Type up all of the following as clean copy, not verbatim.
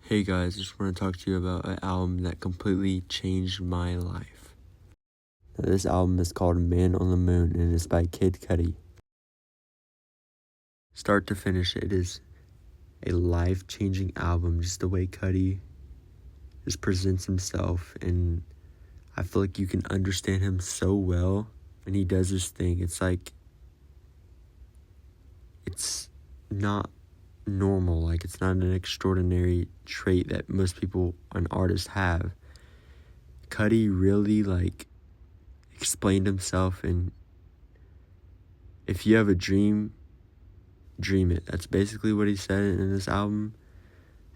Hey guys, I just want to talk to you about an album that completely changed my life. Now, this album is called Man on the Moon and it's by Kid Cudi. Start to finish, it is a life-changing album, just the way Cudi just presents himself, and I feel like you can understand him so well when he does this thing. It's like, it's not normal, like it's not an extraordinary trait that most people and artists have. Cudi really explained himself, and if you have a dream, dream it. That's basically what he said in this album,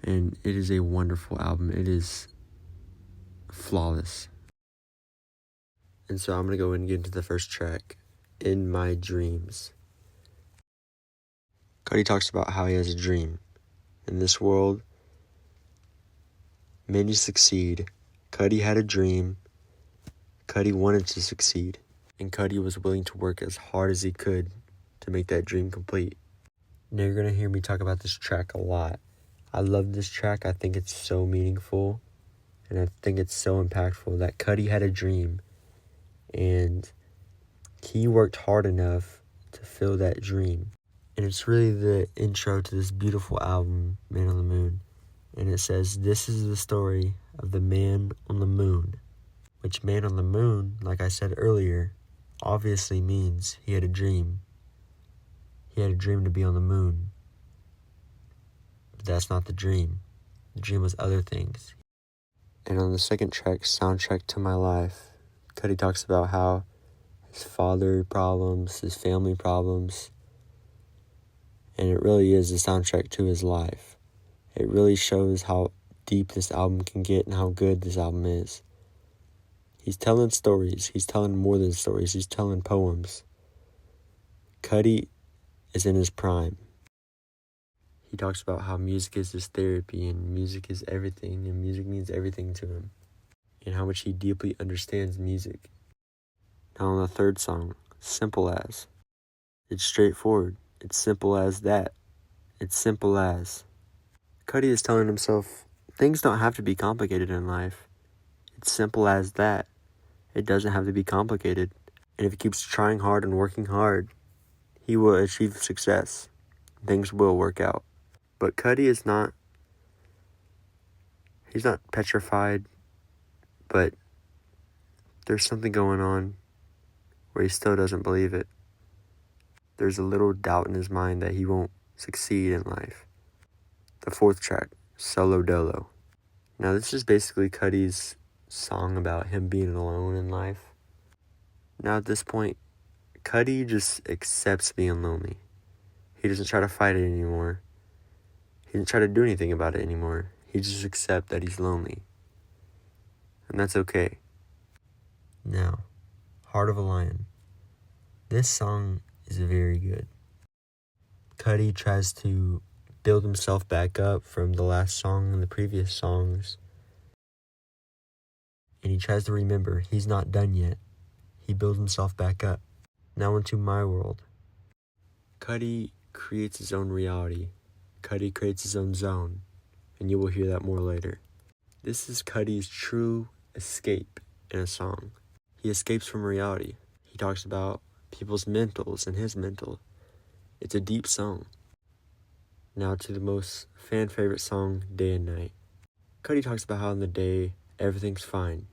and it is a wonderful album. It is flawless. And so I'm gonna go and get into the first track, In My Dreams. Cudi talks about how he has a dream. In this world, many succeed. Cudi had a dream. Cudi wanted to succeed. And Cudi was willing to work as hard as he could to make that dream complete. Now you're going to hear me talk about this track a lot. I love this track. I think it's so meaningful. And I think it's so impactful that Cudi had a dream. And he worked hard enough to fill that dream. And it's really the intro to this beautiful album, Man on the Moon. And it says, "This is the story of the man on the moon." Which man on the moon, like I said earlier, obviously means he had a dream. He had a dream to be on the moon. But that's not the dream. The dream was other things. And on the second track, Soundtrack to My Life, Cudi talks about how his father problems, his family problems, and it really is the soundtrack to his life. It really shows how deep this album can get and how good this album is. He's telling stories. He's telling more than stories. He's telling poems. Cudi is in his prime. He talks about how music is his therapy and music is everything and music means everything to him, and how much he deeply understands music. Now on the third song, Simple As. It's straightforward. It's simple as that. It's simple as. Cudi is telling himself, things don't have to be complicated in life. It's simple as that. It doesn't have to be complicated. And if he keeps trying hard and working hard, he will achieve success. Things will work out. But Cudi is not, he's not petrified, but there's something going on where he still doesn't believe it. There's a little doubt in his mind that he won't succeed in life. The fourth track, Solo Dolo. Now this is basically Cudi's song about him being alone in life. Now at this point, Cudi just accepts being lonely. He doesn't try to fight it anymore. He doesn't try to do anything about it anymore. He just accepts that he's lonely. And that's okay. Now, Heart of a Lion. This song is very good. Cudi tries to build himself back up from the last song and the previous songs. And he tries to remember he's not done yet. He builds himself back up. Now into My World. Cudi creates his own reality. Cudi creates his own zone. And you will hear that more later. This is Cudi's true escape in a song. He escapes from reality. He talks about people's mentals and his mental. It's a deep song. Now to the most fan favorite song, Day and Night. Cudi talks about how in the day, everything's fine.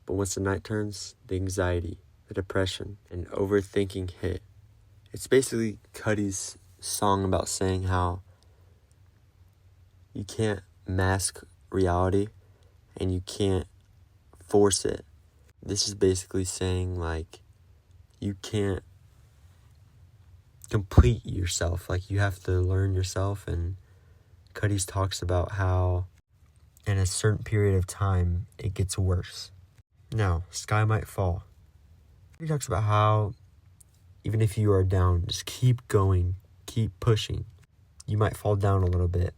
But once the night turns, the anxiety, the depression, and overthinking hit. It's basically Cudi's song about saying how you can't mask reality and you can't force it. This is basically saying you can't complete yourself. You have to learn yourself. And Cudi talks about how in a certain period of time, it gets worse. Now, Sky Might Fall. He talks about how even if you are down, just keep going, keep pushing. You might fall down a little bit,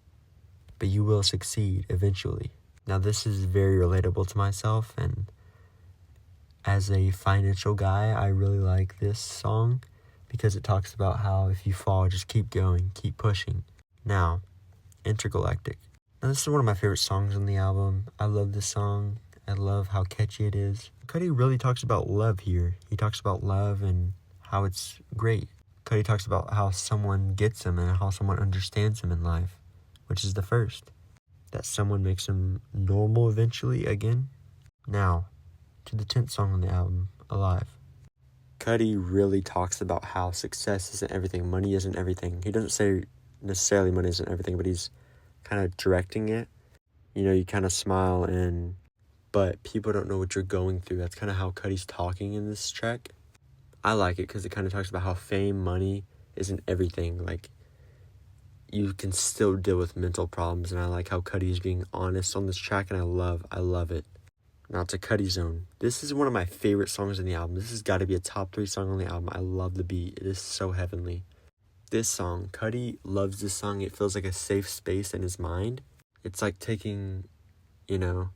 but you will succeed eventually. Now, this is very relatable to myself, and as a financial guy, I really like this song because it talks about how if you fall, just keep going, keep pushing. Now, Intergalactic. Now, this is one of my favorite songs on the album. I love this song. I love how catchy it is. Cudi really talks about love here. He talks about love and how it's great. Cudi talks about how someone gets him and how someone understands him in life, which is the first. That someone makes him normal eventually again. Now, to the 10th song on the album, Alive. Cudi really talks about how success isn't everything, money isn't everything. He doesn't say necessarily money isn't everything, but he's kind of directing it. You know, you kind of smile but people don't know what you're going through. That's kind of how Cudi's talking in this track. I like it because it kind of talks about how fame, money isn't everything. Like, you can still deal with mental problems, and I like how Cudi is being honest on this track, and I love it. Now to Cudi Zone. This is one of my favorite songs in the album. This has got to be a top 3 song on the album. I love the beat. It is so heavenly. This song, Cudi loves this song. It feels like a safe space in his mind. It's like taking, I'm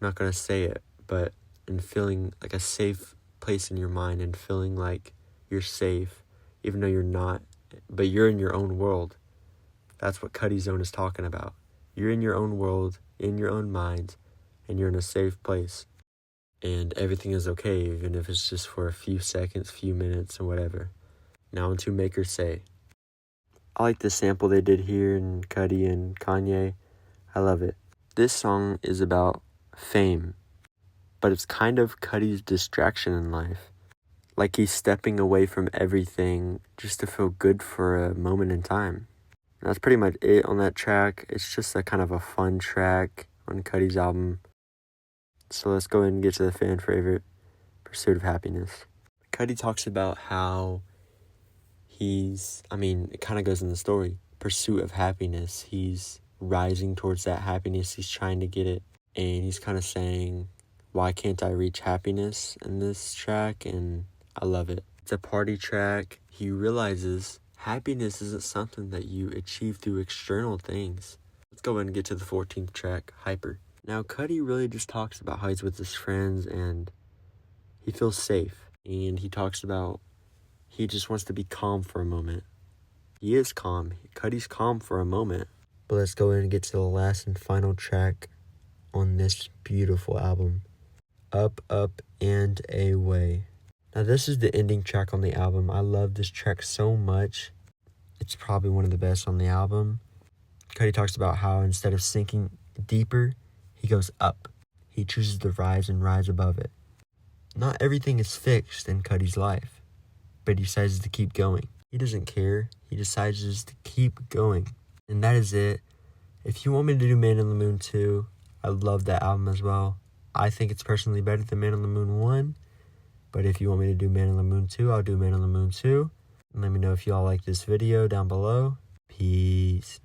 not going to say it, but and feeling like a safe place in your mind and feeling like you're safe, even though you're not, but you're in your own world. That's what Cudi Zone is talking about. You're in your own world, in your own mind, and you're in a safe place. And everything is okay, even if it's just for a few seconds, few minutes, or whatever. Now into Make Her Say. I like the sample they did here in Cudi and Kanye. I love it. This song is about fame, but it's kind of Cudi's distraction in life. Like he's stepping away from everything just to feel good for a moment in time. And that's pretty much it on that track. It's just a kind of a fun track on Cudi's album. So let's go ahead and get to the fan favorite, Pursuit of Happiness. Cudi talks about how it kind of goes in the story. Pursuit of happiness. He's rising towards that happiness. He's trying to get it. And he's kind of saying, why can't I reach happiness in this track? And I love it. It's a party track. He realizes happiness isn't something that you achieve through external things. Let's go ahead and get to the 14th track, Hyper. Now, Cudi really just talks about how he's with his friends and he feels safe. And he talks about he just wants to be calm for a moment. He is calm. Cudi's calm for a moment. But let's go ahead and get to the last and final track on this beautiful album, Up, Up, and Away. Now, this is the ending track on the album. I love this track so much. It's probably one of the best on the album. Cudi talks about how instead of sinking deeper, he goes up. He chooses to rise and rise above it. Not everything is fixed in Cudi's life, but he decides to keep going. He doesn't care. He decides just to keep going. And that is it. If you want me to do Man on the Moon 2, I love that album as well. I think it's personally better than Man on the Moon 1. But if you want me to do Man on the Moon 2, I'll do Man on the Moon 2. And let me know if y'all like this video down below. Peace.